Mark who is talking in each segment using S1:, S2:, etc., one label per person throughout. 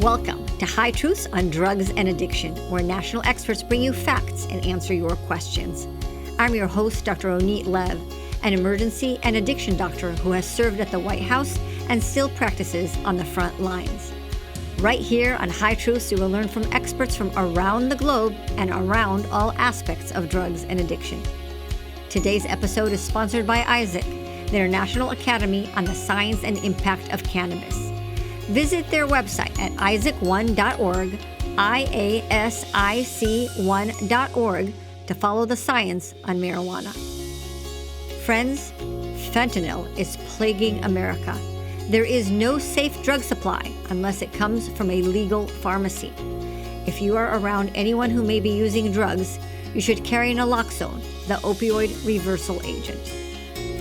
S1: Welcome to High Truths on Drugs and Addiction, where national experts bring you facts and answer your questions. I'm your host, Dr. Ronit Lev, an emergency and addiction doctor who has served at the White House and still practices on the front lines. Right here on High Truths, you will learn from experts from around the globe and around all aspects of drugs and addiction. Today's episode is sponsored by ISAC, the International Academy on the Science and Impact of Cannabis. Visit their website at isac1.org, IASIC1.org, to follow the science on marijuana. Friends, fentanyl is plaguing America. There is no safe drug supply unless it comes from a legal pharmacy. If you are around anyone who may be using drugs, you should carry naloxone, the opioid reversal agent.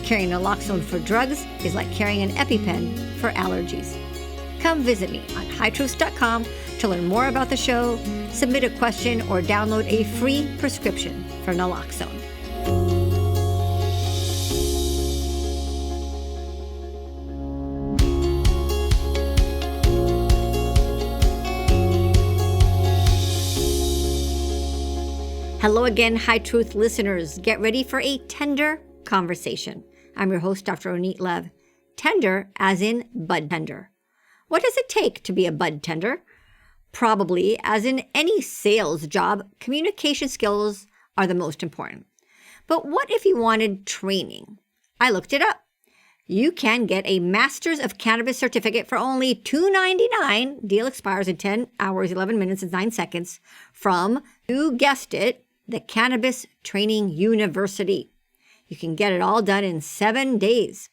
S1: Carrying naloxone for drugs is like carrying an EpiPen for allergies. Come visit me on hightruths.com to learn more about the show, submit a question, or download a free prescription for naloxone. Hello again, High Truth listeners. Get ready for a tender conversation. I'm your host, Dr. Ronit Lev. Tender as in bud tender. What does it take to be a bud tender? Probably, as in any sales job, communication skills are the most important. But what if you wanted training? I looked it up. You can get a Masters of Cannabis certificate for only $2.99. Deal expires in 10 hours, 11 minutes, and 9 seconds from, you guessed it, the Cannabis Training University. You can get it all done in 7 days.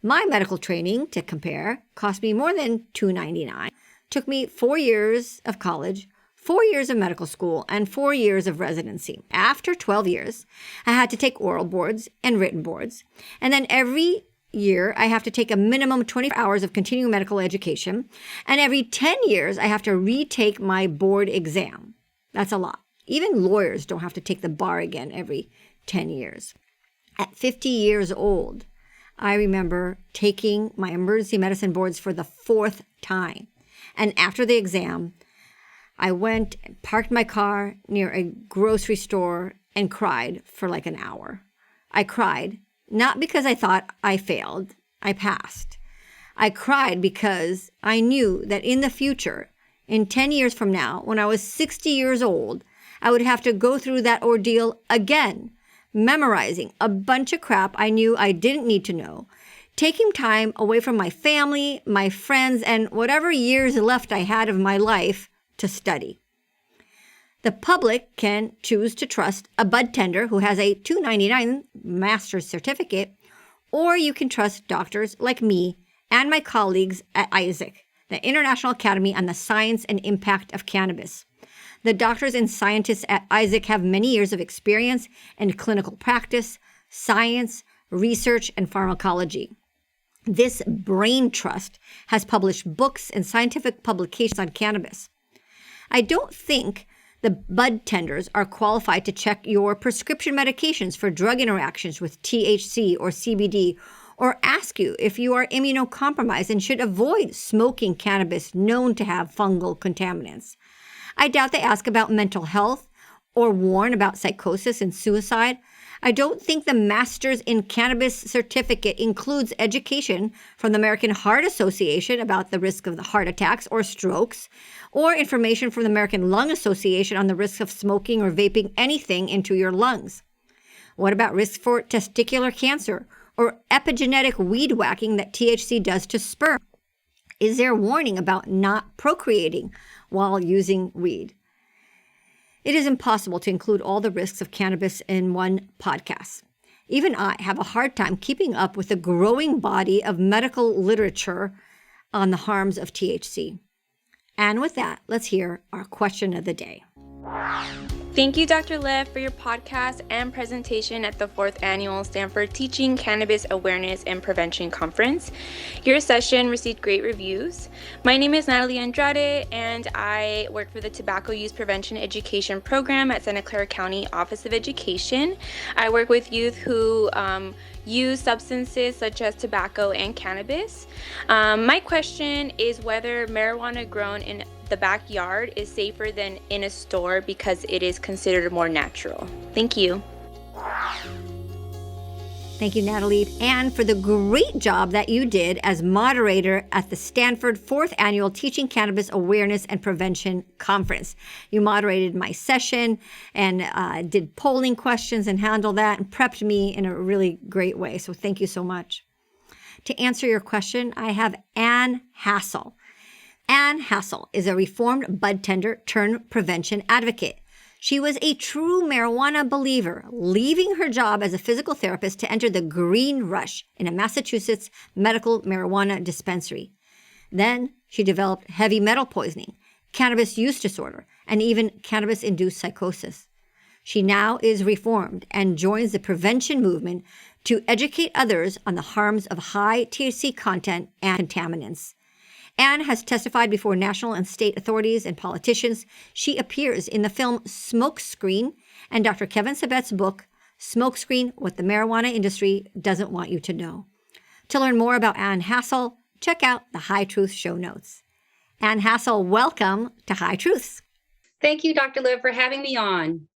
S1: My medical training, to compare, cost me more than $2.99. Took me 4 years of college, 4 years of medical school, and 4 years of residency. After 12 years, I had to take oral boards and written boards. And then every year, I have to take a minimum 24 hours of continuing medical education. And every 10 years, I have to retake my board exam. That's a lot. Even lawyers don't have to take the bar again every 10 years. At 50 years old, I remember taking my emergency medicine boards for the 4th time. And after the exam, I went and parked my car near a grocery store and cried for like an hour. I cried, not because I thought I failed, I passed. I cried because I knew that in the future, in 10 years from now, when I was 60 years old, I would have to go through that ordeal again, memorizing a bunch of crap I knew I didn't need to know, taking time away from my family, my friends, and whatever years left I had of my life to study. The public can choose to trust a bud tender who has a $2.99 master's certificate, or you can trust doctors like me and my colleagues at ISAC, the International Academy on the Science and Impact of Cannabis. The doctors and scientists at ISAC have many years of experience in clinical practice, science, research, and pharmacology. This brain trust has published books and scientific publications on cannabis. I don't think the bud tenders are qualified to check your prescription medications for drug interactions with THC or CBD, or ask you if you are immunocompromised and should avoid smoking cannabis known to have fungal contaminants. I doubt they ask about mental health or warn about psychosis and suicide. I don't think the Masters in Cannabis certificate includes education from the American Heart Association about the risk of the heart attacks or strokes, or information from the American Lung Association on the risks of smoking or vaping anything into your lungs. What about risks for testicular cancer or epigenetic weed whacking that THC does to sperm? Is there warning about not procreating while using weed? It is impossible to include all the risks of cannabis in one podcast. Even I have a hard time keeping up with the growing body of medical literature on the harms of THC. And with that, let's hear our question of the day.
S2: Thank you, Dr. Lev, for your podcast and presentation at the 4th Annual Stanford Teaching Cannabis Awareness and Prevention Conference. Your session received great reviews. My name is Natalie Andrade, and I work for the Tobacco Use Prevention Education Program at Santa Clara County Office of Education. I work with youth who use substances such as tobacco and cannabis. My question is whether marijuana grown in the backyard is safer than in a store because it is considered more natural. Thank you.
S1: Thank you, Natalie, and for the great job that you did as moderator at the Stanford 4th Annual Teaching Cannabis Awareness and Prevention Conference. You moderated my session and did polling questions and handled that and prepped me in a really great way. So thank you so much. To answer your question, I have Ann Hassel. Ann Hassel is a reformed bud tender turned prevention advocate. She was a true marijuana believer, leaving her job as a physical therapist to enter the green rush in a Massachusetts medical marijuana dispensary. Then she developed heavy metal poisoning, cannabis use disorder, and even cannabis-induced psychosis. She now is reformed and joins the prevention movement to educate others on the harms of high THC content and contaminants. Anne has testified before national and state authorities and politicians. She appears in the film Smokescreen and Dr. Kevin Sabet's book, Smokescreen: What the Marijuana Industry Doesn't Want You to Know. To learn more about Ann Hassel, check out the High Truth show notes. Ann Hassel, welcome to High Truths.
S3: Thank you, Dr. Liv, for having me on.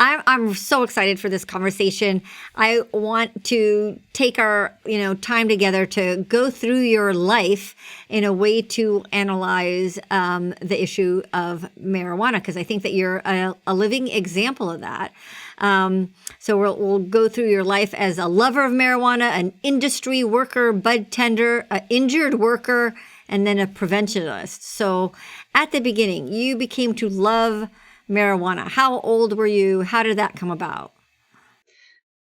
S1: I'm so excited for this conversation. I want to take our time together to go through your life in a way to analyze the issue of marijuana, because I think that you're a living example of that. So we'll go through your life as a lover of marijuana, an industry worker, bud tender, an injured worker, and then a preventionist. So at the beginning, you became to love marijuana. How old were you? How did that come about?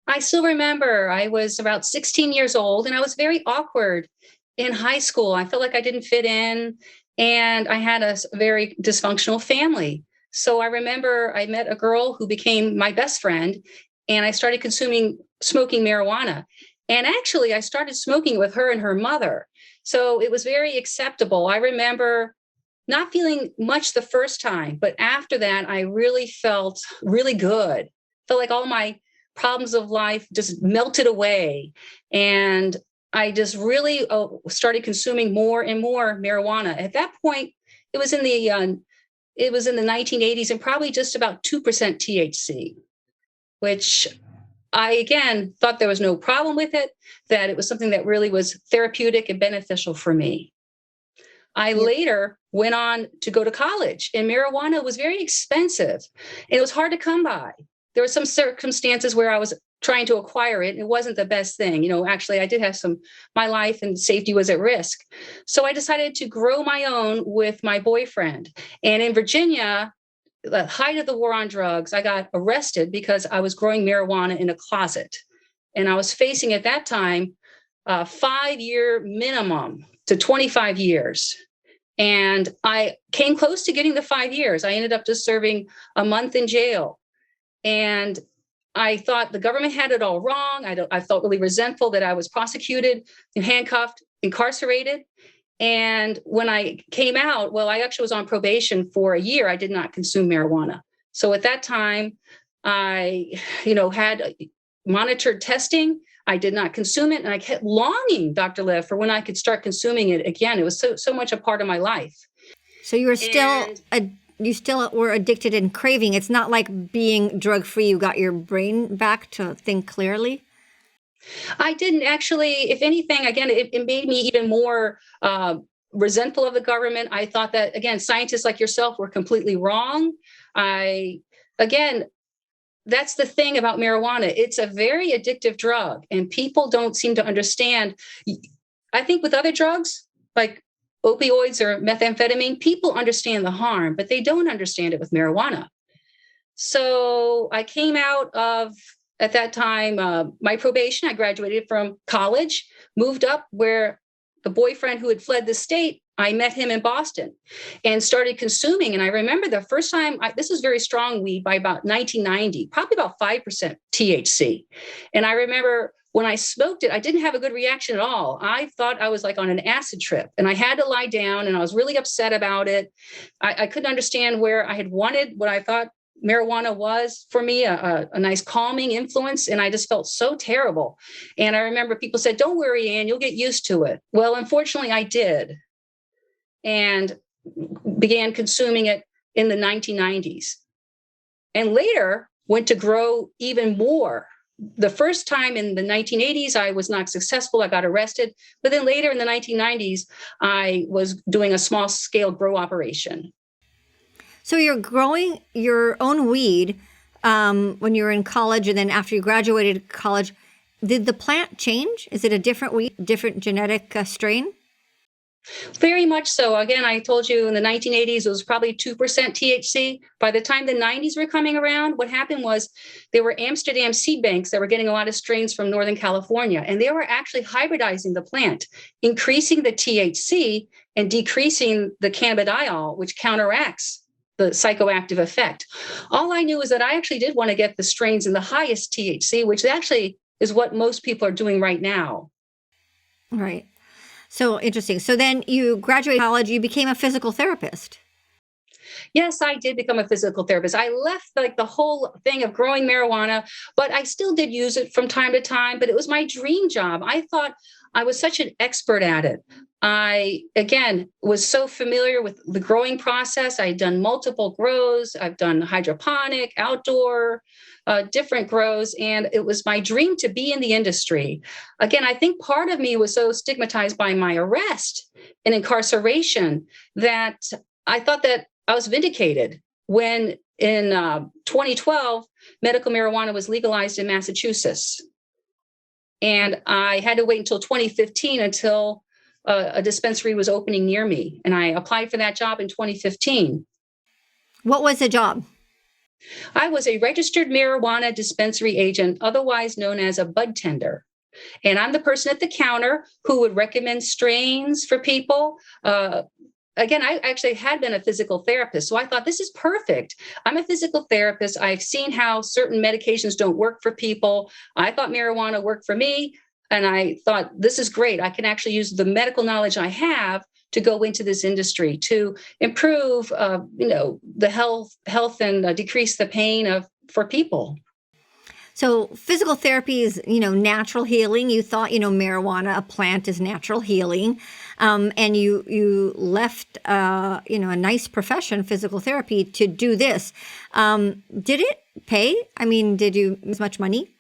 S3: I still remember I was about 16 years old and I was very awkward in high school. I felt like I didn't fit in and I had a very dysfunctional family. So I remember I met a girl who became my best friend and I started smoking marijuana. And actually I started smoking with her and her mother. So it was very acceptable. I remember not feeling much the first time, but after that, I really felt really good. Felt like all my problems of life just melted away. And I just really started consuming more and more marijuana. At that point, it was in the 1980s and probably just about 2% THC, which I, again, thought there was no problem with it, that it was something that really was therapeutic and beneficial for me. I later went on to go to college, and marijuana was very expensive and it was hard to come by. There were some circumstances where I was trying to acquire it. And it wasn't the best thing. Actually, I did have my life and safety was at risk. So I decided to grow my own with my boyfriend. And in Virginia, the height of the war on drugs, I got arrested because I was growing marijuana in a closet. And I was facing at that time a 5-year minimum to 25 years. And I came close to getting the 5 years. I ended up just serving a month in jail. And I thought the government had it all wrong. I felt really resentful that I was prosecuted and handcuffed, incarcerated. And when I came out, well, I actually was on probation for a year. I did not consume marijuana. So at that time, I, had monitored testing. I did not consume it. And I kept longing, Dr. Lev, for when I could start consuming it again. It was so much a part of my life.
S1: So you were you still were addicted and craving. It's not like being drug-free. You got your brain back to think clearly.
S3: I didn't actually. If anything, again, it made me even more resentful of the government. I thought that, again, scientists like yourself were completely wrong. That's the thing about marijuana. It's a very addictive drug, and people don't seem to understand. I think with other drugs, like opioids or methamphetamine, people understand the harm, but they don't understand it with marijuana. So I came out of, at that time, my probation. I graduated from college, moved up where the boyfriend who had fled the state I met him in Boston and started consuming. And I remember the first time, this was very strong weed by about 1990, probably about 5% THC. And I remember when I smoked it, I didn't have a good reaction at all. I thought I was like on an acid trip, and I had to lie down, and I was really upset about it. I couldn't understand where I had wanted what I thought marijuana was for me, a nice calming influence. And I just felt so terrible. And I remember people said, don't worry, Ann, you'll get used to it. Well, unfortunately, I did, and began consuming it in the 1990s. And later went to grow even more. The first time in the 1980s, I was not successful. I got arrested. But then later in the 1990s, I was doing a small scale grow operation.
S1: So you're growing your own weed when you were in college, and then after you graduated college, did the plant change? Is it a different weed, different genetic strain?
S3: Very much so. Again, I told you in the 1980s, it was probably 2% THC. By the time the 90s were coming around, what happened was there were Amsterdam seed banks that were getting a lot of strains from Northern California, and they were actually hybridizing the plant, increasing the THC and decreasing the cannabidiol, which counteracts the psychoactive effect. All I knew is that I actually did want to get the strains in the highest THC, which actually is what most people are doing right now.
S1: Right. So interesting. So then you graduated college, you became a physical therapist.
S3: Yes, I did become a physical therapist. I left like the whole thing of growing marijuana, but I still did use it from time to time. But it was my dream job. I thought I was such an expert at it. I, again, was so familiar with the growing process. I'd done multiple grows. I've done hydroponic, outdoor, different grows. And it was my dream to be in the industry. Again, I think part of me was so stigmatized by my arrest and incarceration that I thought that I was vindicated when in 2012, medical marijuana was legalized in Massachusetts. And I had to wait until 2015 until a dispensary was opening near me. And I applied for that job in 2015.
S1: What was the job?
S3: I was a registered marijuana dispensary agent, otherwise known as a bud tender. And I'm the person at the counter who would recommend strains for people. Again, I actually had been a physical therapist, so I thought this is perfect. I'm a physical therapist. I've seen how certain medications don't work for people. I thought marijuana worked for me, and I thought this is great. I can actually use the medical knowledge I have to go into this industry to improve, the health and decrease the pain for people.
S1: So physical therapy is, natural healing. You thought, marijuana, a plant, is natural healing. And you left, a nice profession, physical therapy, to do this. Did it pay? I mean, did you make as much money?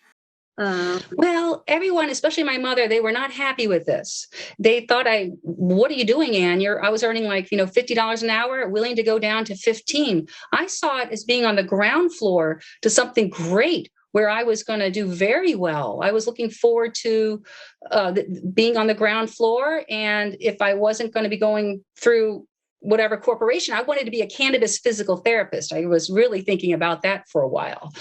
S3: Well, everyone, especially my mother, they were not happy with this. They thought, what are you doing, Ann? I was earning like, $50 an hour, willing to go down to 15. I saw it as being on the ground floor to something great, where I was going to do very well. I was looking forward to being on the ground floor. And if I wasn't going to be going through whatever corporation, I wanted to be a cannabis physical therapist. I was really thinking about that for a while.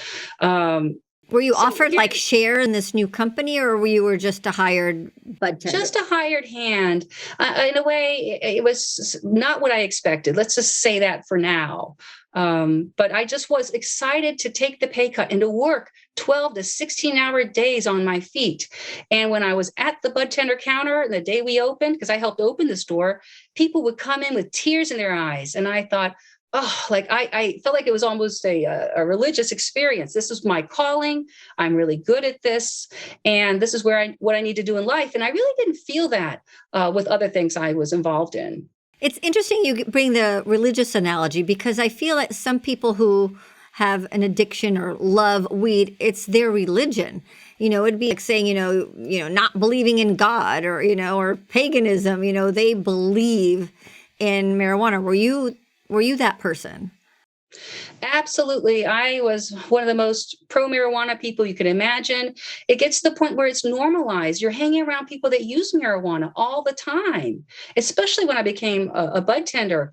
S1: Were you offered share in this new company, or were you just a hired bud tender?
S3: Just a hired hand. In a way, it was not what I expected. Let's just say that for now. But I just was excited to take the pay cut and to work 12 to 16-hour days on my feet. And when I was at the bud tender counter the day we opened, because I helped open the store, people would come in with tears in their eyes. And I thought, I felt like it was almost a religious experience. This is my calling. I'm really good at this. And this is what I need to do in life. And I really didn't feel that with other things I was involved in.
S1: It's interesting you bring the religious analogy, because I feel like some people who have an addiction or love weed, it's their religion. It'd be like saying, not believing in God or paganism. They believe in marijuana. Were you that person?
S3: Absolutely. I was one of the most pro-marijuana people you could imagine. It gets to the point where it's normalized. You're hanging around people that use marijuana all the time, especially when I became a bud tender.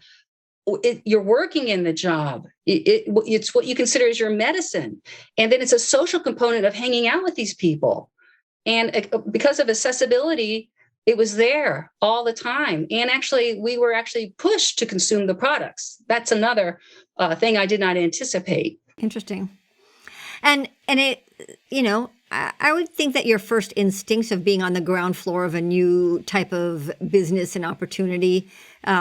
S3: You're working in the job. It's what you consider as your medicine. And then it's a social component of hanging out with these people. And because of accessibility, It was there all the time. And actually, we were actually pushed to consume the products. That's another thing I did not anticipate.
S1: Interesting. And it, I would think that your first instincts of being on the ground floor of a new type of business and opportunity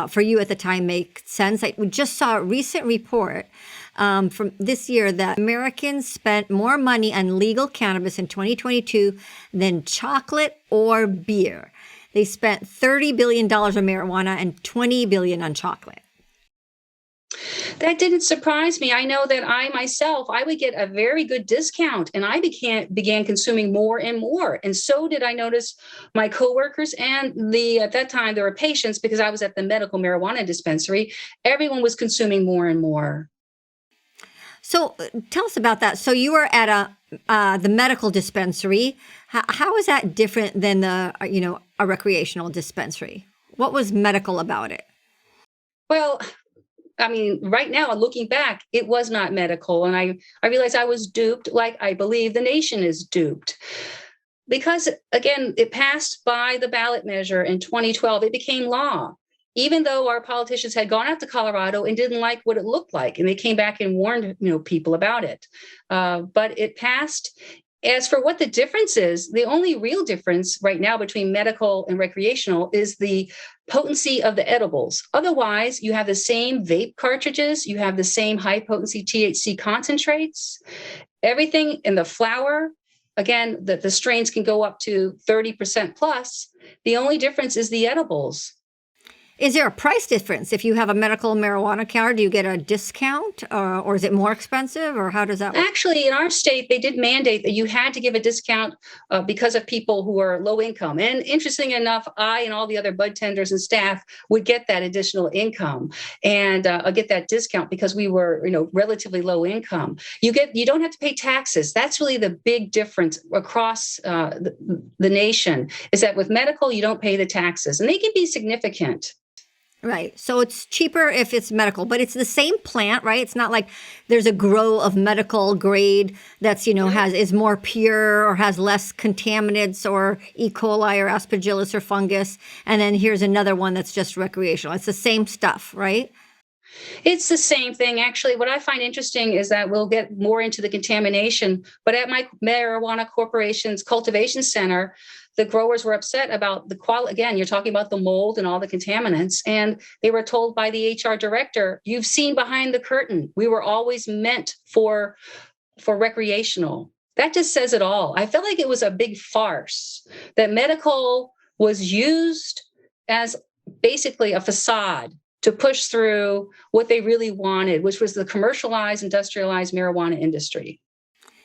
S1: for you at the time make sense. I just saw a recent report from this year that Americans spent more money on legal cannabis in 2022 than chocolate or beer. They spent $30 billion on marijuana and $20 billion on chocolate.
S3: That didn't surprise me. I know that I myself, I would get a very good discount, and I began consuming more and more. And so did I notice my coworkers and at that time there were patients, because I was at the medical marijuana dispensary. Everyone was consuming more and more.
S1: So tell us about that. So you were at the medical dispensary. How is that different than a recreational dispensary? What was medical about it?
S3: Well, I mean, right now, looking back, it was not medical. And I realized I was duped, like I believe the nation is duped. Because, again, it passed by the ballot measure in 2012. It became law, even though our politicians had gone out to Colorado and didn't like what it looked like. And they came back and warned people about it. But it passed. As for what the difference is, the only real difference right now between medical and recreational is the potency of the edibles. Otherwise, you have the same vape cartridges, you have the same high potency THC concentrates, everything in the flower. Again, the strains can go up to 30% plus. The only difference is the edibles.
S1: Is there a price difference? If you have a medical marijuana card, do you get a discount or is it more expensive, or how does that work?
S3: Actually, in our state, they did mandate that you had to give a discount because of people who are low income. And interesting enough, I and all the other bud tenders and staff would get that additional income and get that discount because we were, relatively low income. You don't have to pay taxes. That's really the big difference across the nation, is that with medical, you don't pay the taxes, and they can be significant.
S1: Right. So it's cheaper if it's medical, but it's the same plant, right? It's not like there's a grow of medical grade that's, is more pure or has less contaminants or E. coli or aspergillus or fungus. And then here's another one that's just recreational. It's the same stuff, right?
S3: It's the same thing. Actually, what I find interesting is that we'll get more into the contamination, but at my marijuana corporation's cultivation center, the growers were upset about the quality. Again, you're talking about the mold and all the contaminants. And they were told by the HR director, you've seen behind the curtain. We were always meant for recreational. That just says it all. I felt like it was a big farce, that medical was used as basically a facade to push through what they really wanted, which was the commercialized, industrialized marijuana industry.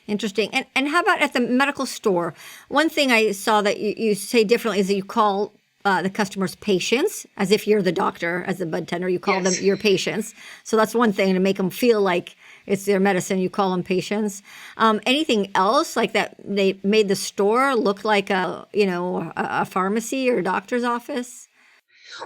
S1: Interesting. And how about at the medical store? One thing I saw that you say differently is that you call the customers patients, as if you're the doctor, as a bud tender. You call them your patients. So that's one thing, to make them feel like it's their medicine. You call them patients. Anything else like that? They made the store look like a pharmacy or a doctor's office?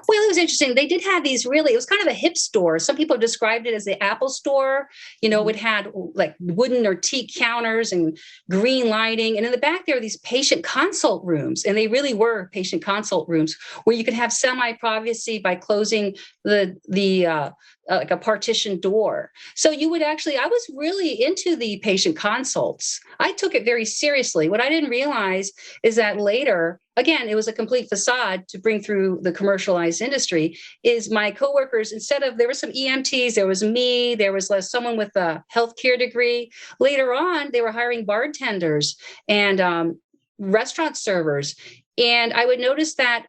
S3: Well, it was interesting. They did have these it was kind of a hip store. Some people described it as the Apple store. It had like wooden or teak counters and green lighting. And in the back, there were these patient consult rooms. And they really were patient consult rooms where you could have semi-privacy by closing the like a partition door. So you would I was really into the patient consults. I took it very seriously. What I didn't realize is that later, again, it was a complete facade to bring through the commercialized industry, is my coworkers, there were some EMTs, there was me, there was someone with a healthcare degree. Later on, they were hiring bartenders and restaurant servers. And I would notice that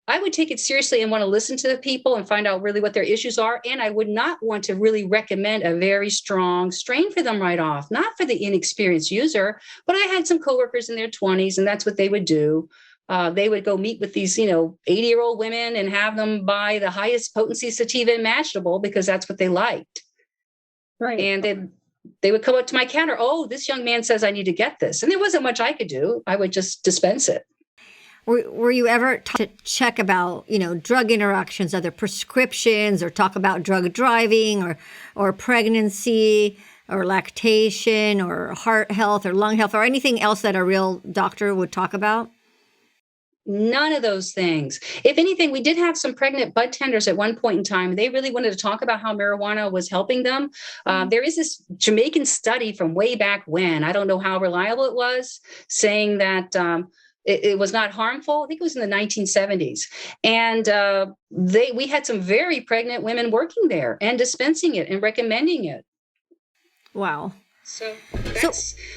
S3: I would take it seriously and want to listen to the people and find out really what their issues are. And I would not want to really recommend a very strong strain for them right off, not for the inexperienced user. But I had some coworkers in their 20s, and that's what they would do. They would go meet with these, 80-year-old women and have them buy the highest potency sativa imaginable because that's what they liked.
S1: Right.
S3: And they would come up to my counter. Oh, this young man says I need to get this. And there wasn't much I could do. I would just dispense it.
S1: Were you ever taught to check about, drug interactions, other prescriptions, or talk about drug driving or pregnancy or lactation or heart health or lung health or anything else that a real doctor would talk about?
S3: None of those things. If anything, we did have some pregnant bud tenders at one point in time. They really wanted to talk about how marijuana was helping them. There is this Jamaican study from way back when, I don't know how reliable it was, saying that it was not harmful. I think it was in the 1970s. And we had some very pregnant women working there and dispensing it and recommending it.
S1: Wow.
S3: So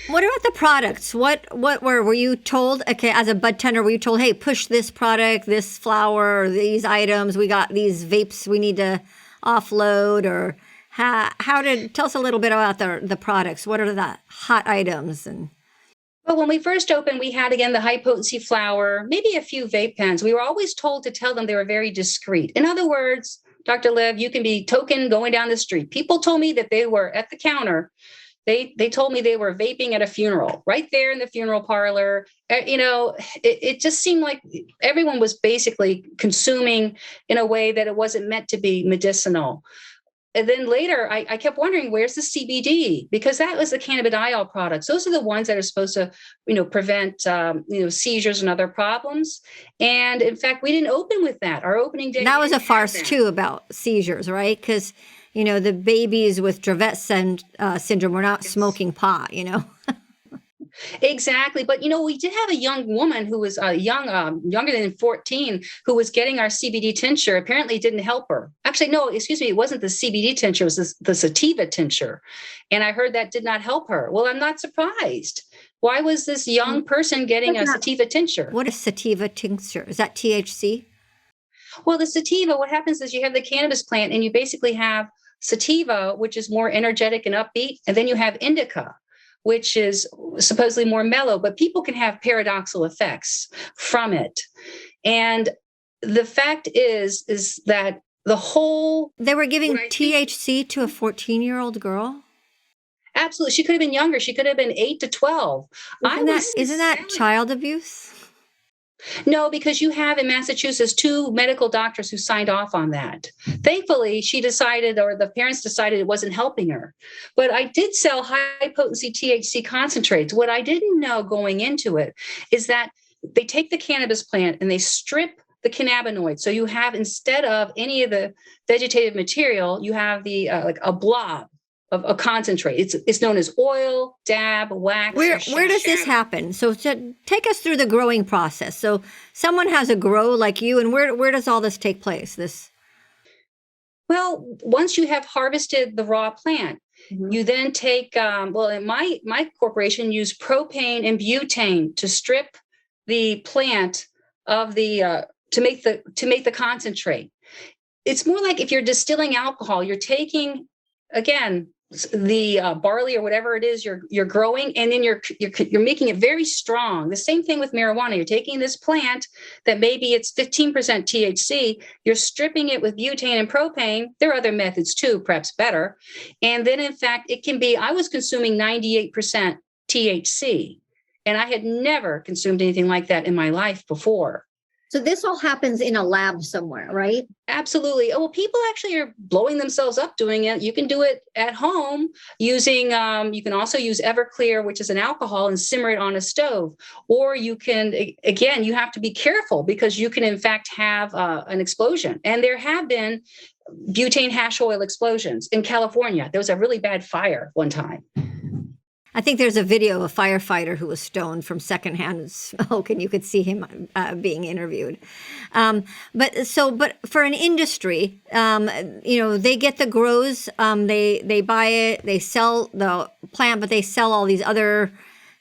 S1: what about the products? What were you told, okay, as a bud tender, were you told, hey, push this product, this flower, these items, we got these vapes we need to offload, or tell us a little bit about the products. What are the hot items? And
S3: well, when we first opened, we had, again, the high potency flower, maybe a few vape pens. We were always told to tell them they were very discreet. In other words, Dr. Liv, you can be token going down the street. People told me that they were at the counter. They told me they were vaping at a funeral, right there in the funeral parlor. It just seemed like everyone was basically consuming in a way that it wasn't meant to be medicinal. And then later, I kept wondering, where's the CBD? Because that was the cannabidiol products. Those are the ones that are supposed to, prevent, seizures and other problems. And in fact, we didn't open with that. Our opening day.
S1: That was a farce too about seizures, right? Because the babies with Dravet syndrome were not smoking pot,
S3: Exactly. But, we did have a young woman who was younger than 14, who was getting our CBD tincture. Apparently it didn't help her. Actually, no, excuse me. It wasn't the CBD tincture. It was the sativa tincture. And I heard that did not help her. Well, I'm not surprised. Why was this young person getting a sativa tincture?
S1: What is sativa tincture? Is that THC?
S3: Well, the sativa, what happens is you have the cannabis plant and you basically have sativa, which is more energetic and upbeat. And then you have indica, which is supposedly more mellow, but people can have paradoxical effects from it. And the fact is that
S1: they were giving THC to a 14-year-old girl?
S3: Absolutely. She could have been younger. She could have been 8 to 12.
S1: Isn't that child abuse?
S3: No, because you have in Massachusetts 2 medical doctors who signed off on that. Thankfully, she decided, or the parents decided, it wasn't helping her. But I did sell high potency THC concentrates. What I didn't know going into it is that they take the cannabis plant and they strip the cannabinoids. So you have, instead of any of the vegetative material, you have the like a blob of a concentrate. It's known as oil, dab, wax.
S1: Where does this happen? So take us through the growing process. So someone has a grow like you, and where does all this take place?
S3: Well, once you have harvested the raw plant, you then take, in my corporation used propane and butane to strip the plant of the to make the concentrate. It's more like if you're distilling alcohol, you're taking, again, the barley or whatever it is you're growing, and then you're making it very strong. The same thing with marijuana. You're taking this plant that maybe it's 15% THC, you're stripping it with butane and propane. There are other methods too, perhaps better. And then in fact, it can be, I was consuming 98% THC, and I had never consumed anything like that in my life before.
S1: So this all happens in a lab somewhere, right?
S3: Absolutely. Oh, well, people actually are blowing themselves up doing it. You can do it at home using, you can also use Everclear, which is an alcohol, and simmer it on a stove. Or you can, again, you have to be careful because you can in fact have an explosion. And there have been butane hash oil explosions in California. There was a really bad fire one time.
S1: I think there's a video of a firefighter who was stoned from secondhand smoke, and you could see him being interviewed. But for an industry, they get the grows, they buy it, they sell the plant, but they sell all these other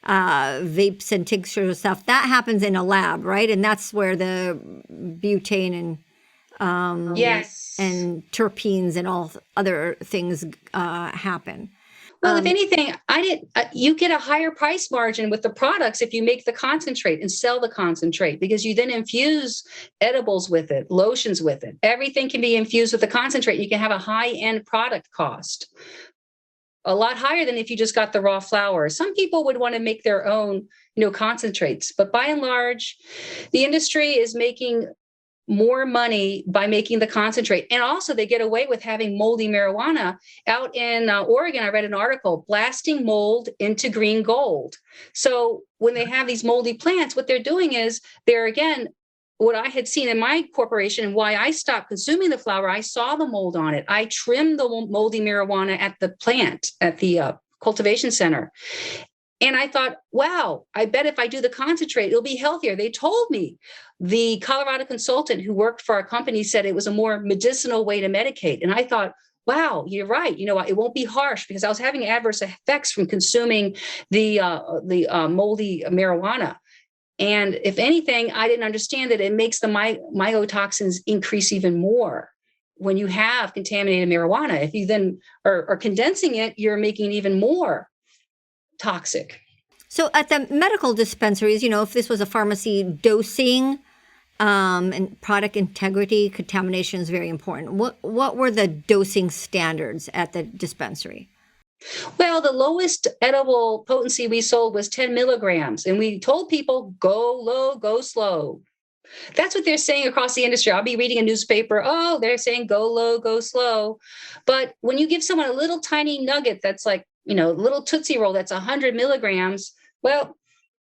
S1: vapes and tinctures and stuff. That happens in a lab, right? And that's where the butane and
S3: yes,
S1: and terpenes and all other things happen.
S3: Well, if anything, you get a higher price margin with the products if you make the concentrate and sell the concentrate, because you then infuse edibles with it, lotions with it. Everything can be infused with the concentrate. You can have a high-end product cost, a lot higher than if you just got the raw flower. Some people would want to make their own, concentrates, but by and large, the industry is making more money by making the concentrate. And also they get away with having moldy marijuana. Out in Oregon, I read an article, blasting mold into green gold. So when they have these moldy plants, what they're doing is they're, again, what I had seen in my corporation and why I stopped consuming the flower, I saw the mold on it. I trimmed the moldy marijuana at the plant, at the cultivation center. And I thought, wow, I bet if I do the concentrate, it'll be healthier. They told me. The Colorado consultant who worked for our company said it was a more medicinal way to medicate. And I thought, wow, you're right. It won't be harsh, because I was having adverse effects from consuming the moldy marijuana. And if anything, I didn't understand that it makes the mycotoxins increase even more when you have contaminated marijuana. If you then are condensing it, you're making even more toxic.
S1: So at the medical dispensaries, if this was a pharmacy, dosing and product integrity, contamination is very important. What were the dosing standards at the dispensary?
S3: Well, the lowest edible potency we sold was 10 milligrams. And we told people, go low, go slow. That's what they're saying across the industry. I'll be reading a newspaper. Oh, they're saying go low, go slow. But when you give someone a little tiny nugget that's like, a little Tootsie Roll that's 100 milligrams, well,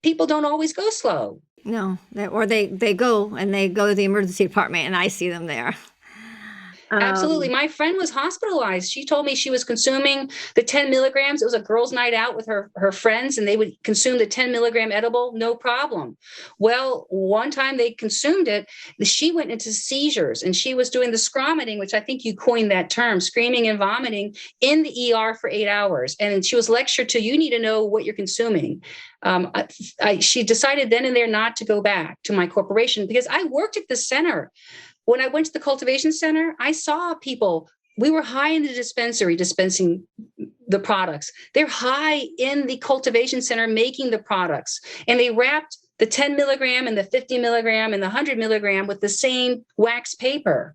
S3: people don't always go slow.
S1: No, or they go to the emergency department and I see them there.
S3: Absolutely. My friend was hospitalized. She told me she was consuming the 10 milligrams. It was a girls' night out with her friends, and they would consume the 10 milligram edible, no problem. Well, one time they consumed it, she went into seizures, and she was doing the scromiting, which I think you coined that term, screaming and vomiting, in the ER for 8 hours. And she was lectured to, you need to know what you're consuming. She decided then and there not to go back to my corporation, because I worked at the center. When I went to the cultivation center, I saw people. We were high in the dispensary dispensing the products. They're high in the cultivation center making the products. And they wrapped the 10 milligram and the 50 milligram and the 100 milligram with the same wax paper.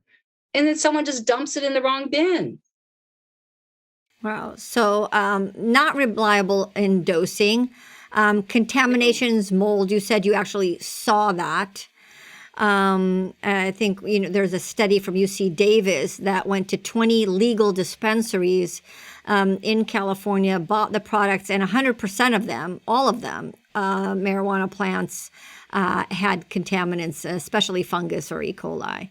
S3: And then someone just dumps it in the wrong bin.
S1: Wow. So not reliable in dosing. Contaminations, mold, you said you actually saw that. I think, there's a study from UC Davis that went to 20 legal dispensaries in California, bought the products, and 100% of them, all of them, marijuana plants had contaminants, especially fungus or E. coli.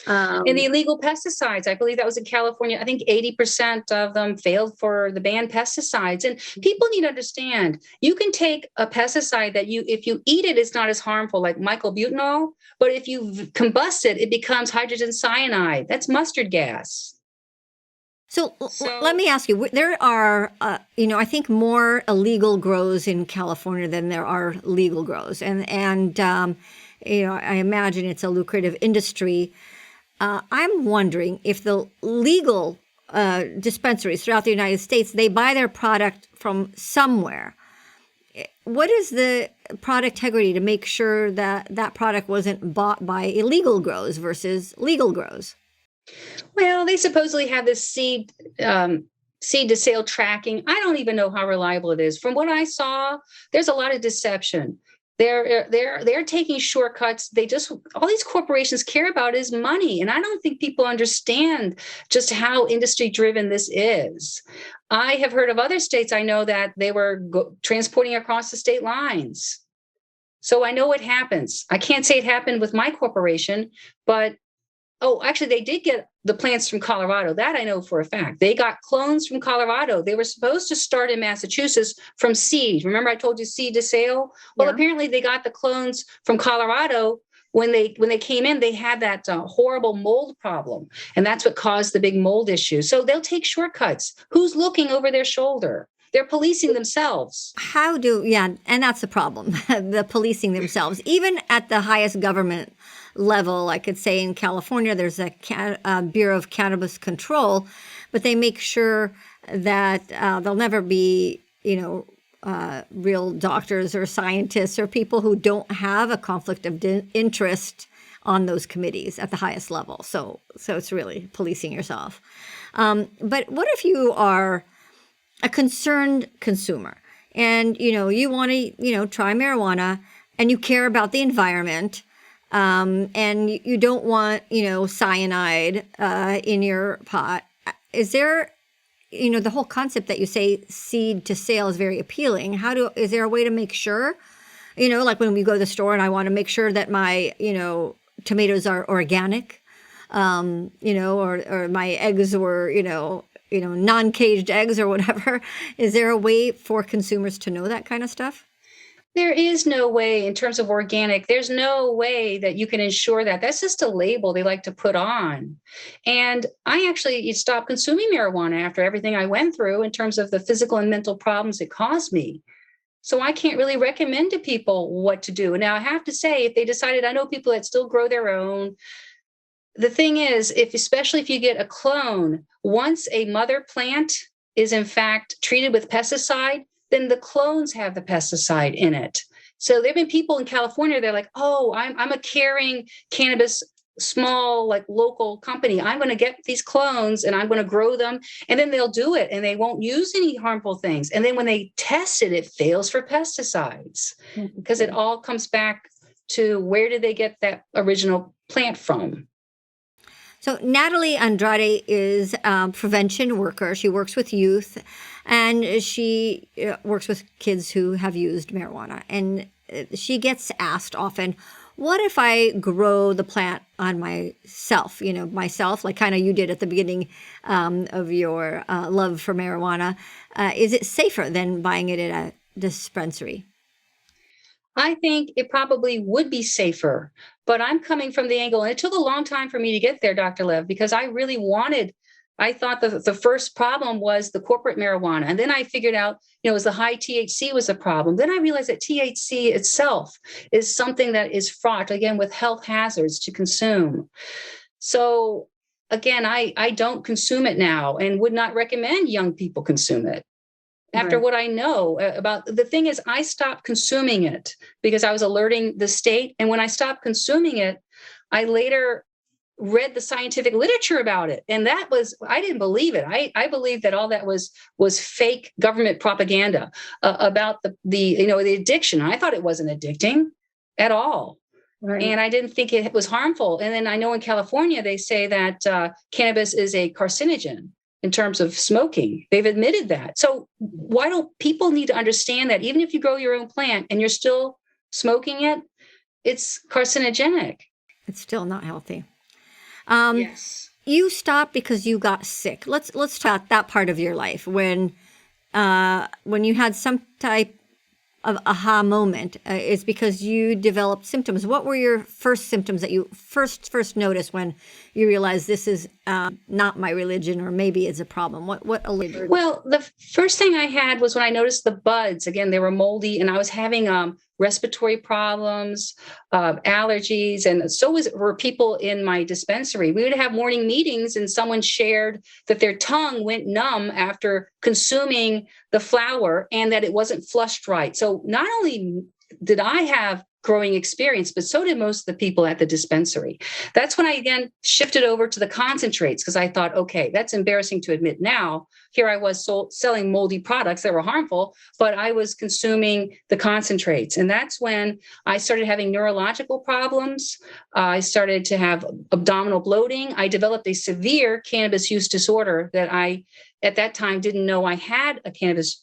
S3: And the illegal pesticides, I believe that was in California. I think 80% of them failed for the banned pesticides. And people need to understand, you can take a pesticide that if you eat it, it's not as harmful, like myclobutanol. But if you combust it, it becomes hydrogen cyanide. That's mustard gas.
S1: So let me ask you, there are, I think more illegal grows in California than there are legal grows. And I imagine it's a lucrative industry. I'm wondering if the legal dispensaries throughout the United States, they buy their product from somewhere. What is the product integrity to make sure that that product wasn't bought by illegal grows versus legal grows?
S3: Well, they supposedly have this seed to sale tracking. I don't even know how reliable it is. From what I saw, there's a lot of deception. They're taking shortcuts. All these corporations care about is money. And I don't think people understand just how industry driven this is. I have heard of other states. I know that they were transporting across the state lines. So I know what happens. I can't say it happened with my corporation, but actually, they did get the plants from Colorado. That I know for a fact. They got clones from Colorado. They were supposed to start in Massachusetts from seed. Remember I told you seed to sale? Well, Apparently they got the clones from Colorado. When they came in, they had that horrible mold problem. And that's what caused the big mold issue. So they'll take shortcuts. Who's looking over their shoulder? They're policing themselves.
S1: And that's the problem, the policing themselves. Even at the highest government level, I could say in California, there's a Bureau of Cannabis Control, but they make sure that there'll never be, real doctors or scientists or people who don't have a conflict of interest on those committees at the highest level. So it's really policing yourself. But what if you are a concerned consumer and, you want to, try marijuana and you care about the environment? and you don't want, cyanide in your pot. Is there, the whole concept that you say seed to sale is very appealing. Is there a way to make sure, like when we go to the store and I want to make sure that my, tomatoes are organic, or my eggs were, non-caged eggs or whatever. Is there a way for consumers to know that kind of stuff?
S3: There is no way in terms of organic. There's no way that you can ensure that. That's just a label they like to put on. And I actually stopped consuming marijuana after everything I went through in terms of the physical and mental problems it caused me. So I can't really recommend to people what to do. Now, I have to say, if they decided, I know people that still grow their own. The thing is, especially if you get a clone, once a mother plant is in fact treated with pesticide, then the clones have the pesticide in it. So there have been people in California, they're like, oh, I'm a caring cannabis small, like local company. I'm going to get these clones and I'm going to grow them. And then they'll do it and they won't use any harmful things. And then when they test it, it fails for pesticides because it all comes back to where did they get that original plant from?
S1: So Natalie Andrade is a prevention worker. She works with youth, and she works with kids who have used marijuana. And she gets asked often, what if I grow the plant on myself, like kind of you did at the beginning of your love for marijuana? Is it safer than buying it at a dispensary?
S3: I think it probably would be safer, but I'm coming from the angle, and it took a long time for me to get there, Dr. Lev, because I thought that the first problem was the corporate marijuana. And then I figured out, it was the high THC was a problem. Then I realized that THC itself is something that is fraught, again, with health hazards to consume. So again, I don't consume it now and would not recommend young people consume it. After what I know about the thing is, I stopped consuming it because I was alerting the state. And when I stopped consuming it, I later read the scientific literature about it. And I didn't believe it. I believed that all that was fake government propaganda about the addiction. I thought it wasn't addicting at all. Right. And I didn't think it was harmful. And then I know in California, they say that cannabis is a carcinogen in terms of smoking. They've admitted that. So why don't people need to understand that even if you grow your own plant and you're still smoking it, it's carcinogenic. It's
S1: still not healthy.
S3: Yes.
S1: You stopped because you got sick. Let's talk that part of your life when you had some type of aha moment. Is because you developed symptoms. What were your first symptoms that you first noticed when you realized this is not my religion, or maybe it's a problem? What alerted?
S3: Well, the first thing I had was when I noticed the buds. Again, they were moldy, and I was having respiratory problems, allergies, and so were people in my dispensary. We would have morning meetings, and someone shared that their tongue went numb after consuming the flower and that it wasn't flushed right. So not only did I have growing experience, but so did most of the people at the dispensary. That's when I again shifted over to the concentrates because I thought, okay, that's embarrassing to admit now. Here I was selling moldy products that were harmful, but I was consuming the concentrates. And that's when I started having neurological problems. I started to have abdominal bloating. I developed a severe cannabis use disorder that I, at that time, didn't know I had a cannabis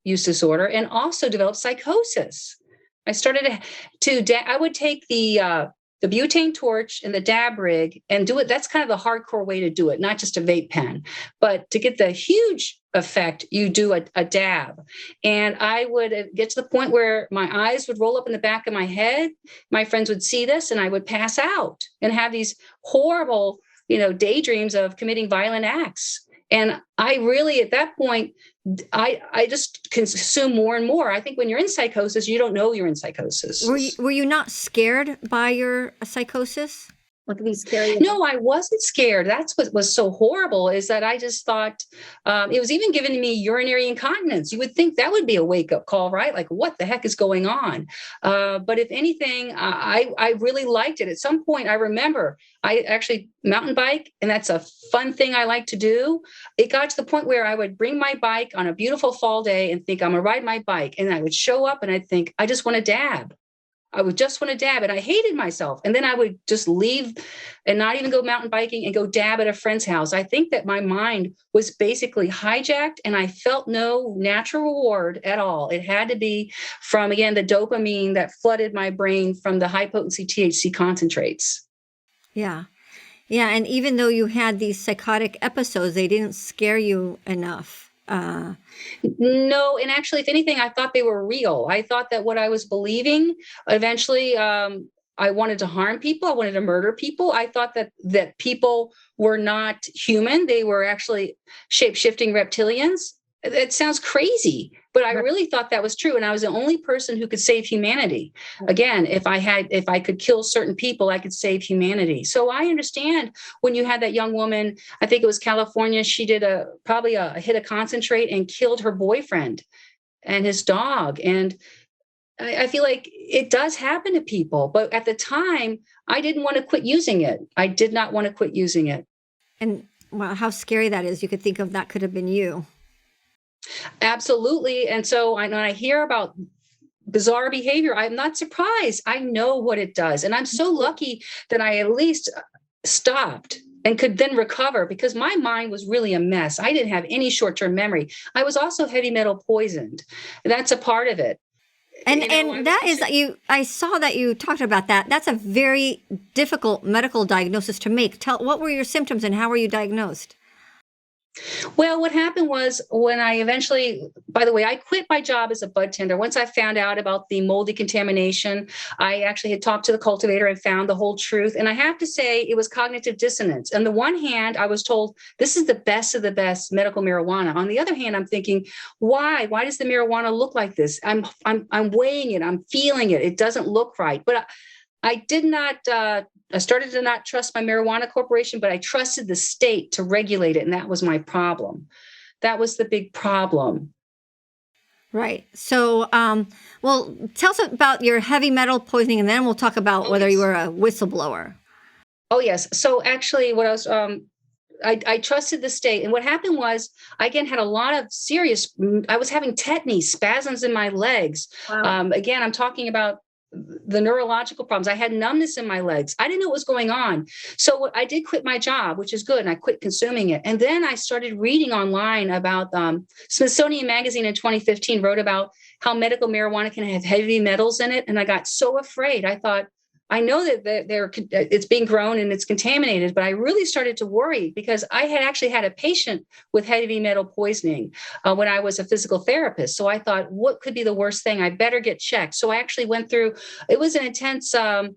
S3: use disorder, and also developed psychosis. I started I would take the butane torch and the dab rig and do it. That's kind of the hardcore way to do it, not just a vape pen. But to get the huge effect, you do a dab. And I would get to the point where my eyes would roll up in the back of my head. My friends would see this and I would pass out and have these horrible, daydreams of committing violent acts. And I really, at that point, I just consume more and more. I think when you're in psychosis, you don't know you're in psychosis.
S1: Were you not scared by your psychosis?
S3: Like these scary? No, I wasn't scared. That's what was so horrible, is that I just thought it was even giving me urinary incontinence. You would think that would be a wake-up call, right? Like, what the heck is going on? But if anything, I really liked it. At some point, I remember I actually mountain bike, and that's a fun thing I like to do. It got to the point where I would bring my bike on a beautiful fall day and think, I'm going to ride my bike. And I would show up and I'd think, I just want to dab. I would just want to dab it. I hated myself. And then I would just leave and not even go mountain biking and go dab at a friend's house. I think that my mind was basically hijacked and I felt no natural reward at all. It had to be from, again, the dopamine that flooded my brain from the high potency THC concentrates.
S1: Yeah. Yeah. And even though you had these psychotic episodes, they didn't scare you enough.
S3: No, and actually, if anything, I thought they were real. I thought that what I was believing, eventually, I wanted to harm people. I wanted to murder people. I thought that people were not human. They were actually shape-shifting reptilians. It sounds crazy, but I really thought that was true. And I was the only person who could save humanity. Again, if I could kill certain people, I could save humanity. So I understand when you had that young woman, I think it was California, she did probably a hit of concentrate and killed her boyfriend and his dog. And I feel like it does happen to people. But at the time, I didn't want to quit using it. I did not want to quit using it.
S1: And well, how scary that is. You could think of that could have been you.
S3: Absolutely. And so when I hear about bizarre behavior, I'm not surprised. I know what it does. And I'm so lucky that I at least stopped and could then recover because my mind was really a mess. I didn't have any short-term memory. I was also heavy metal poisoned. That's a part of it.
S1: And that is I saw that you talked about that. That's a very difficult medical diagnosis to make. What were your symptoms and how were you diagnosed?
S3: Well, what happened was when I eventually, by the way, I quit my job as a bud tender. Once I found out about the moldy contamination, I actually had talked to the cultivator and found the whole truth. And I have to say it was cognitive dissonance. On the one hand, I was told this is the best of the best medical marijuana. On the other hand, I'm thinking, why? Why does the marijuana look like this? I'm weighing it. I'm feeling it. It doesn't look right. But I did not, I started to not trust my marijuana corporation, but I trusted the state to regulate it. And that was my problem. That was the big problem.
S1: Right. So, well, tell us about your heavy metal poisoning, and then we'll talk about whether you were a whistleblower.
S3: Oh, yes. So actually what I was, I trusted the state. And what happened was I, again, had a lot of I was having tetany, spasms in my legs.
S1: Wow.
S3: Again, I'm talking about the neurological problems. I had numbness in my legs. I didn't know what was going on. So I did quit my job, which is good. And I quit consuming it. And then I started reading online about Smithsonian Magazine in 2015 wrote about how medical marijuana can have heavy metals in it. And I got so afraid. I thought, I know that it's being grown and it's contaminated, but I really started to worry because I had actually had a patient with heavy metal poisoning when I was a physical therapist. So I thought, what could be the worst thing? I better get checked. So I actually went through, it was an intense, I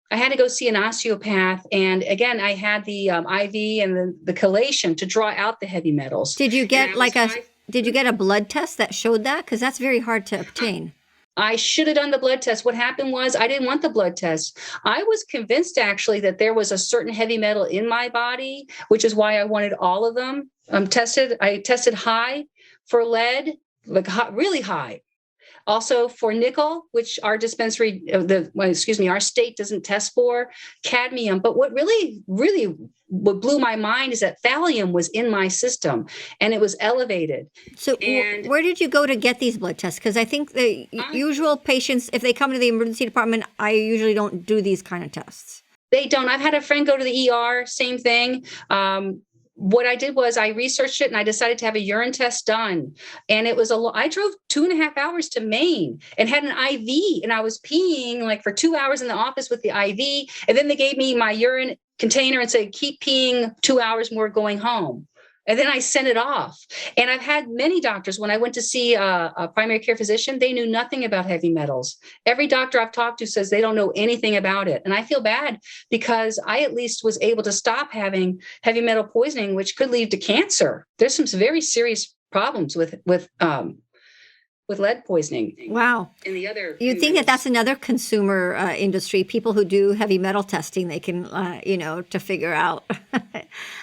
S3: had to go see an osteopath. And again, I had the IV and the chelation to draw out the heavy metals.
S1: Did you get did you get a blood test that showed that? Because that's very hard to obtain.
S3: I should have done the blood test. What happened was I didn't want the blood test. I was convinced actually that there was a certain heavy metal in my body, which is why I wanted all of them tested. I tested high for lead, like really high. Also for nickel, which our dispensary, our state doesn't test for, cadmium. But what really what blew my mind is that thallium was in my system and it was elevated.
S1: So where did you go to get these blood tests? Because I think the usual patients, if they come to the emergency department, I usually don't do these kind of tests.
S3: They don't. I've had a friend go to the ER, same thing. What I did was I researched it and I decided to have a urine test done. And it was I drove 2.5 hours to Maine and had an IV and I was peeing like for 2 hours in the office with the IV. And then they gave me my urine container and said, keep peeing 2 hours more going home. And then I sent it off. And I've had many doctors, when I went to see a primary care physician, they knew nothing about heavy metals. Every doctor I've talked to says they don't know anything about it. And I feel bad because I at least was able to stop having heavy metal poisoning, which could lead to cancer. There's some very serious problems with lead poisoning.
S1: Wow.
S3: And the other,
S1: you think that's another consumer industry, people who do heavy metal testing, they can, to figure out.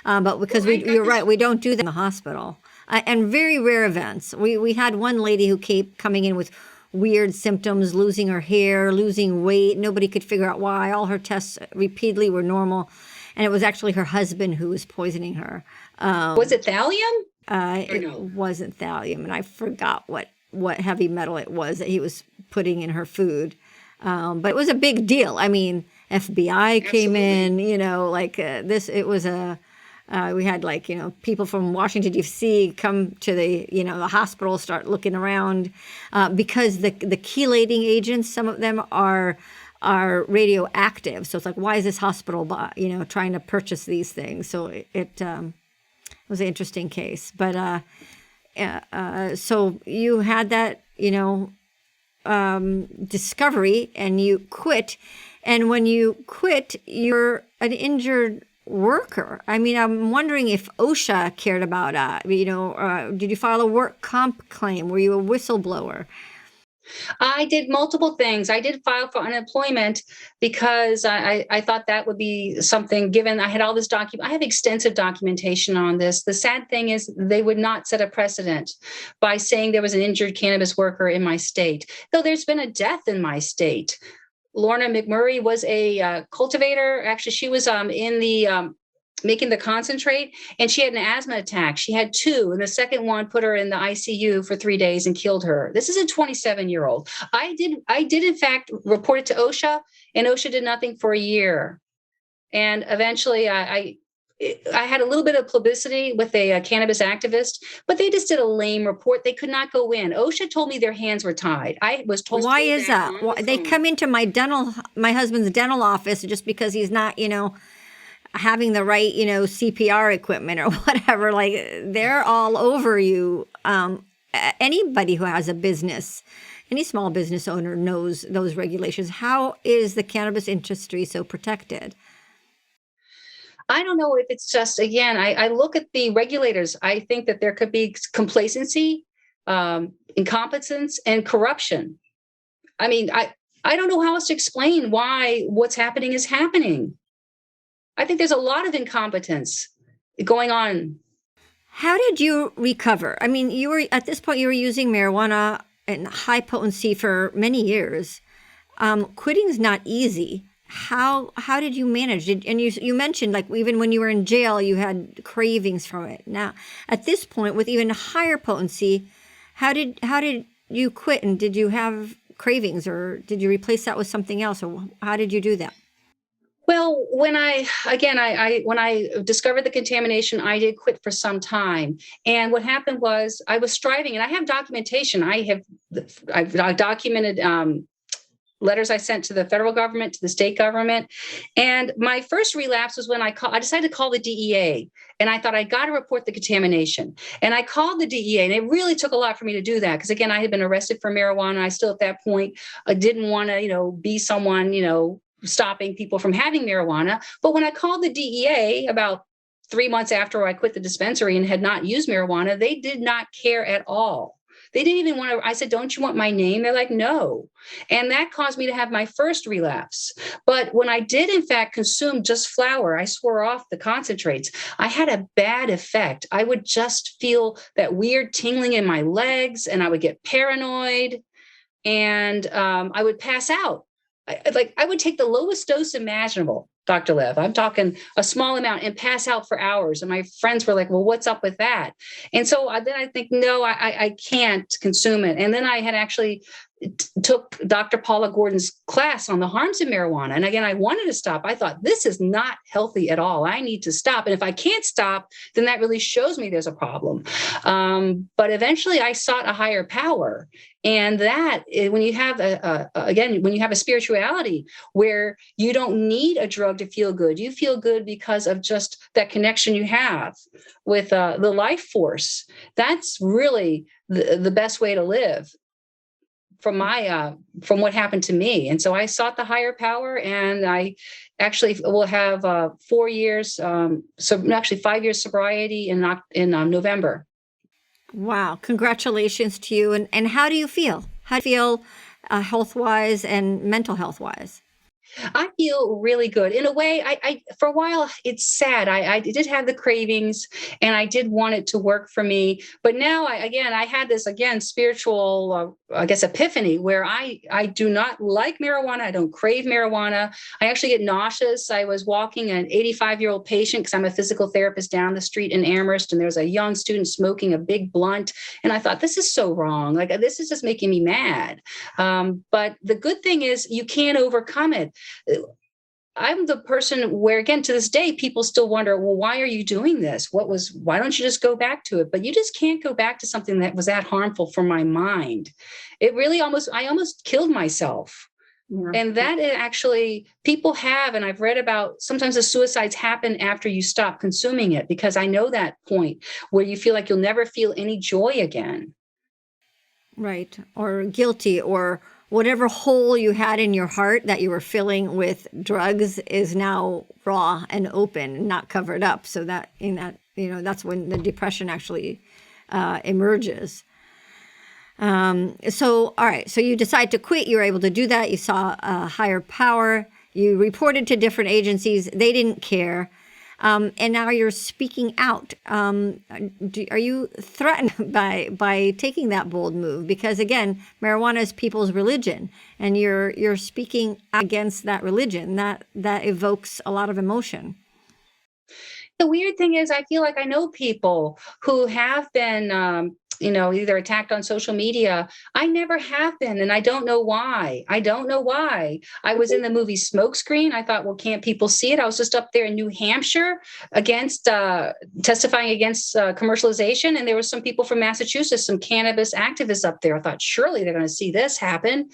S1: But because you're right, we don't do that in the hospital. And very rare events. We had one lady who kept coming in with weird symptoms, losing her hair, losing weight. Nobody could figure out why. All her tests repeatedly were normal. And it was actually her husband who was poisoning her.
S3: Was it thallium?
S1: It wasn't thallium. And I forgot what heavy metal it was that he was putting in her food. But it was a big deal. I mean, FBI came in, it was we had people from Washington, D.C. come to the hospital, start looking around because the chelating agents, some of them are radioactive. So it's like, why is this hospital, trying to purchase these things? So it was an interesting case. But so you had that, discovery, and you quit. And when you quit, you're an injured worker. I mean, I'm wondering if OSHA cared about did you file a work comp claim? Were you a whistleblower?
S3: I did multiple things. I did file for unemployment because I thought that would be something, given I had all this I have extensive documentation on this. The sad thing is they would not set a precedent by saying there was an injured cannabis worker in my state, though there's been a death in my state. Lorna McMurray was a cultivator. Actually, she was in the making the concentrate, and she had an asthma attack. She had two, and the second one put her in the ICU for 3 days and killed her. This is a 27-year-old. I did in fact report it to OSHA, and OSHA did nothing for a year. And eventually I had a little bit of publicity with a cannabis activist, but they just did a lame report. They could not go in. OSHA told me their hands were tied. I was told.
S1: Why is that? They come into my husband's dental office just because he's not, having the right, CPR equipment or whatever. Like, they're all over you. Anybody who has a business, any small business owner knows those regulations. How is the cannabis industry so protected?
S3: I don't know if it's just, again, I look at the regulators. I think that there could be complacency, incompetence, and corruption. I mean, I don't know how else to explain why what's happening is happening. I think there's a lot of incompetence going on.
S1: How did you recover? I mean, at this point, you were using marijuana in high potency for many years. Quitting is not easy. How did you manage it? And you mentioned, like, even when you were in jail, you had cravings from it. Now, at this point, with even higher potency, how did you quit? And did you have cravings, or did you replace that with something else, or how did you do that?
S3: Well, when I discovered the contamination, I did quit for some time. And what happened was I was striving, and I have documentation. I've documented letters I sent to the federal government, to the state government. And my first relapse was when I decided to call the DEA. And I thought, I got to report the contamination. And I called the DEA, and it really took a lot for me to do that. Because again, I had been arrested for marijuana. I still at that point didn't want to, be someone, stopping people from having marijuana. But when I called the DEA about 3 months after I quit the dispensary and had not used marijuana, they did not care at all. They didn't even want to. I said, don't you want my name? They're like, no. And that caused me to have my first relapse. But when I did, in fact, consume just flower, I swore off the concentrates. I had a bad effect. I would just feel that weird tingling in my legs, and I would get paranoid, and I would pass out. I would take the lowest dose imaginable, Dr. Lev. I'm talking a small amount, and pass out for hours. And my friends were like, well, what's up with that? And so then I think, no, I can't consume it. And then I had actually took Dr. Paula Gordon's class on the harms of marijuana. And again, I wanted to stop. I thought, this is not healthy at all. I need to stop. And if I can't stop, then that really shows me there's a problem. But eventually I sought a higher power. And that, when you have when you have a spirituality where you don't need a drug to feel good, you feel good because of just that connection you have with the life force. That's really the best way to live. From what happened to me. And so I sought the higher power, and I actually will have 4 years, 5 years sobriety in November.
S1: Wow. Congratulations to you. And how do you feel? How do you feel health-wise and mental health-wise?
S3: I feel really good. In a way, I for a while, it's sad. I did have the cravings and I did want it to work for me. But now I had this again, spiritual, I guess, epiphany where I do not like marijuana. I don't crave marijuana. I actually get nauseous. I was walking an 85-year-old patient because I'm a physical therapist down the street in Amherst, and there was a young student smoking a big blunt. And I thought, this is so wrong. Like, this is just making me mad. But the good thing is you can't overcome it. I'm the person where, again, to this day, people still wonder, well, why are you doing this? Why don't you just go back to it? But you just can't go back to something that was that harmful for my mind. I almost killed myself. Yeah. And that actually people have, and I've read about, sometimes the suicides happen after you stop consuming it, because I know that point where you feel like you'll never feel any joy again.
S1: Right. Or guilty, or whatever hole you had in your heart that you were filling with drugs is now raw and open, not covered up. So that that's when the depression actually emerges. So, all right. So you decide to quit. You were able to do that. You saw a higher power. You reported to different agencies. They didn't care. And now you're speaking out. Are you threatened by taking that bold move? Because again, marijuana is people's religion, and you're speaking against that religion. That evokes a lot of emotion.
S3: The weird thing is, I feel like I know people who have been, either attacked on social media. I never have been, and I don't know why. I was in the movie Smokescreen. I thought, well, can't people see it? I was just up there in New Hampshire testifying against commercialization, and there were some people from Massachusetts, some cannabis activists up there. I thought, surely they're going to see this happen.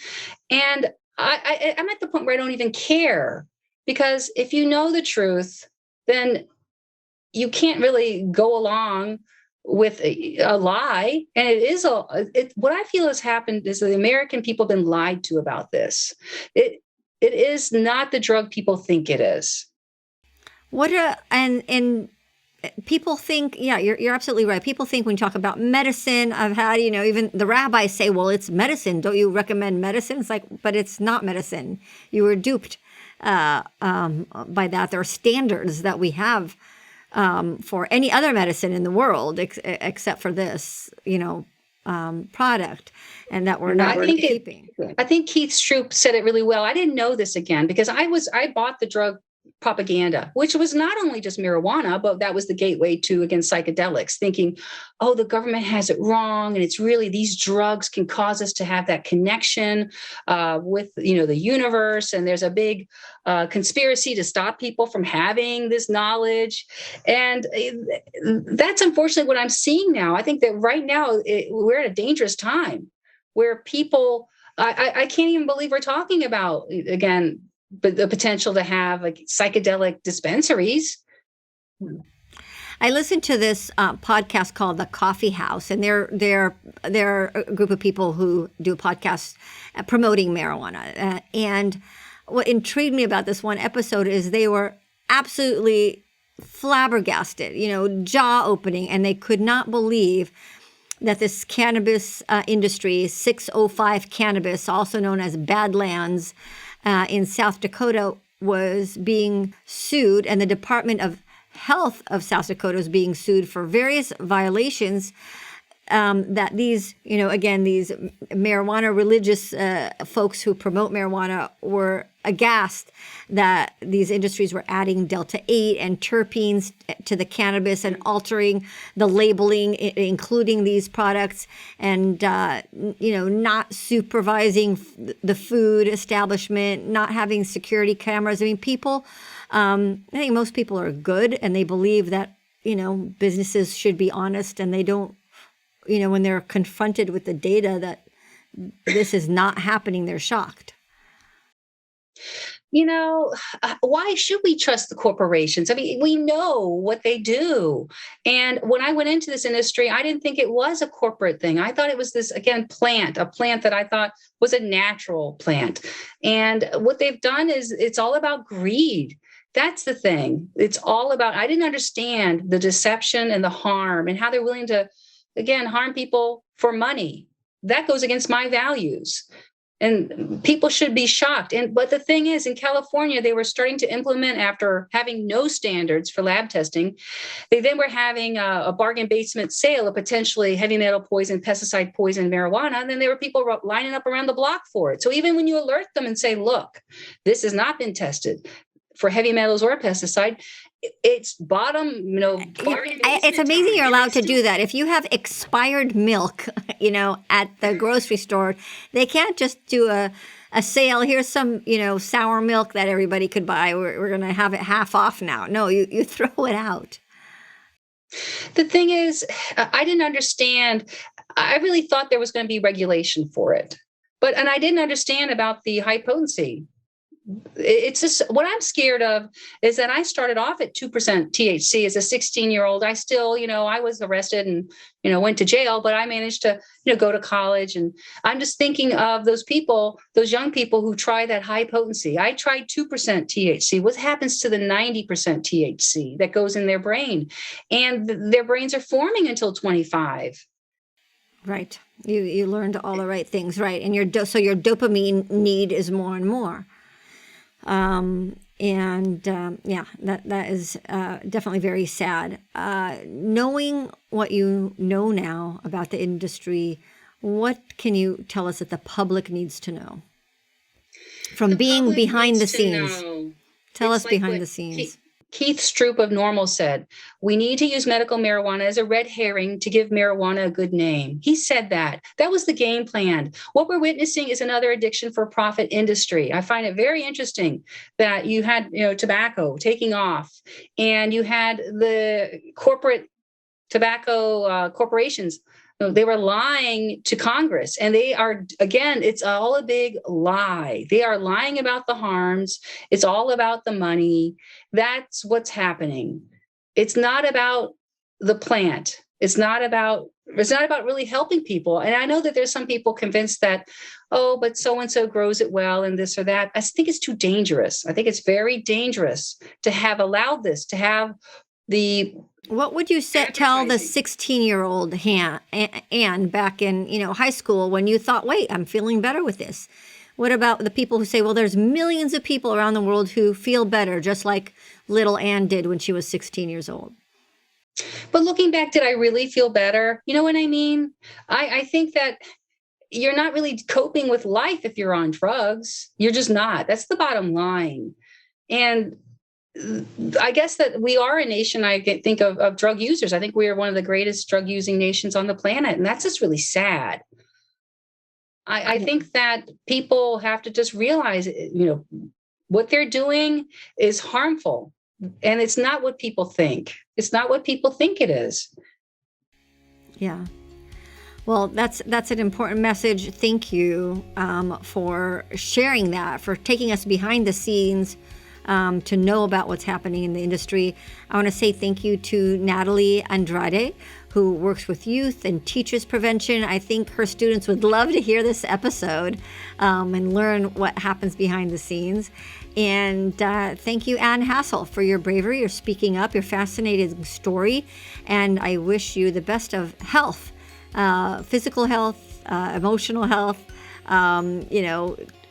S3: And I'm at the point where I don't even care, because if you know the truth, then you can't really go along with a lie. And what I feel has happened is the American people have been lied to about this. It is not the drug people think it is.
S1: And people think, yeah, you're absolutely right. People think when you talk about medicine, I've had, even the rabbis say, well, it's medicine. Don't you recommend medicine? It's like, but it's not medicine. You were duped by that. There are standards that we have for any other medicine in the world, except for this, product, and that we're not keeping.
S3: I think Keith Stroop said it really well. I didn't know this, again, because I bought the drug propaganda, which was not only just marijuana, but that was the gateway to, again, psychedelics, thinking, oh, the government has it wrong. And it's really these drugs can cause us to have that connection with, the universe. And there's a big conspiracy to stop people from having this knowledge. And that's unfortunately what I'm seeing now. I think that right now we're at a dangerous time where people, I can't even believe we're talking about, again, but the potential to have like psychedelic dispensaries.
S1: I listened to this podcast called The Coffee House, and they're a group of people who do podcasts promoting marijuana. And what intrigued me about this one episode is they were absolutely flabbergasted, jaw opening, and they could not believe that this cannabis industry, 605 Cannabis, also known as Badlands, in South Dakota, was being sued, and the Department of Health of South Dakota is being sued for various violations that these, these marijuana religious folks who promote marijuana were aghast that these industries were adding Delta-8 and terpenes to the cannabis and altering the labeling, including these products, and, not supervising the food establishment, not having security cameras. I mean, people, I think most people are good, and they believe that, businesses should be honest, and they don't, when they're confronted with the data that this is not happening, they're shocked.
S3: Why should we trust the corporations? I mean, we know what they do. And when I went into this industry, I didn't think it was a corporate thing. I thought it was this, again, a plant that I thought was a natural plant. And what they've done is it's all about greed. That's the thing. It's all about, I didn't understand the deception and the harm and how they're willing to, again, harm people for money. That goes against my values. And people should be shocked. But the thing is, in California, they were starting to implement, after having no standards for lab testing, they then were having a bargain basement sale of potentially heavy metal poison, pesticide poison, marijuana. And then there were people lining up around the block for it. So even when you alert them and say, look, this has not been tested for heavy metals or pesticide, it's bottom,
S1: it's amazing you're allowed to do that. If you have expired milk, at the grocery store, they can't just do a sale. Here's some, sour milk that everybody could buy. We're going to have it half off now. No, you throw it out.
S3: The thing is, I didn't understand. I really thought there was going to be regulation for it. And I didn't understand about the high potency. It's just, what I'm scared of is that I started off at 2% THC as a 16-year-old. I still, I was arrested and, went to jail, but I managed to, go to college. And I'm just thinking of those people, those young people who try that high potency. I tried 2% THC. What happens to the 90% THC that goes in their brain? And their brains are forming until 25.
S1: Right. You learned all the right things, right? And so your dopamine need is more and more. That is definitely very sad. Knowing what you know now about the industry, what can you tell us that the public needs to know? From being behind the scenes. Tell us behind the scenes.
S3: Keith Stroop of Normal said, we need to use medical marijuana as a red herring to give marijuana a good name. He said that. That was the game plan. What we're witnessing is another addiction for profit industry. I find it very interesting that you had, tobacco taking off, and you had the corporate tobacco corporations. They were lying to Congress, and they are, again, it's all a big lie. They are lying about the harms. It's all about the money. That's what's happening. It's not about the plant. It's not about really helping people. And I know that there's some people convinced that, but so-and-so grows it well and this or that. I think it's too dangerous. I think it's very dangerous to have allowed this, to have the...
S1: What would you tell the 16-year-old Anne back in, high school when you thought, wait, I'm feeling better with this? What about the people who say, well, there's millions of people around the world who feel better, just like little Anne did when she was 16 years old?
S3: But looking back, did I really feel better? You know what I mean? I think that you're not really coping with life if you're on drugs. You're just not. That's the bottom line. And I guess that we are a nation, I think, of drug users. I think we are one of the greatest drug using nations on the planet. And that's just really sad. I think that people have to just realize, what they're doing is harmful. And it's not what people think. It's not what people think it is. Yeah.
S1: Well, that's an important message. Thank you for sharing that, for taking us behind the scenes to know about what's happening in the industry. I want to say thank you to Natalie Andrade, who works with youth and teaches prevention. I think her students would love to hear this episode and learn what happens behind the scenes. And thank you, Ann Hassel, for your bravery, your speaking up, your fascinating story. And I wish you the best of health, physical health, emotional health,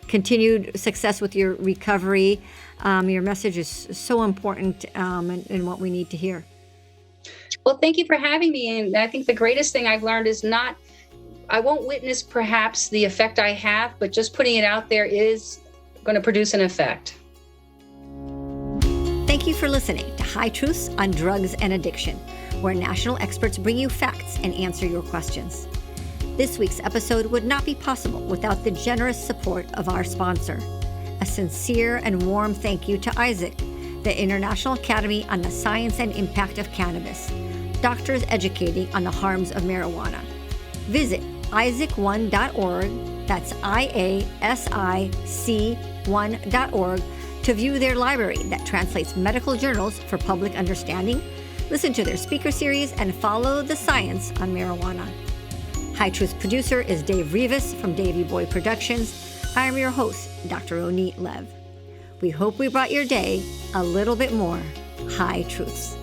S1: continued success with your recovery. Your message is so important and what we need to hear.
S3: Well, thank you for having me. And I think the greatest thing I've learned is I won't witness perhaps the effect I have, but just putting it out there is going to produce an effect.
S1: Thank you for listening to High Truths on Drugs and Addiction, where national experts bring you facts and answer your questions. This week's episode would not be possible without the generous support of our sponsor. A sincere and warm thank you to ISAAC, the International Academy on the Science and Impact of Cannabis, doctors educating on the harms of marijuana. Visit ISAAC1.org, that's IASIC1.org, to view their library that translates medical journals for public understanding, listen to their speaker series, and follow the science on marijuana. High Truth producer is Dave Rivas from Davey Boy Productions. I am your host, Dr. Ronit Lev. We hope we brought your day a little bit more high truths.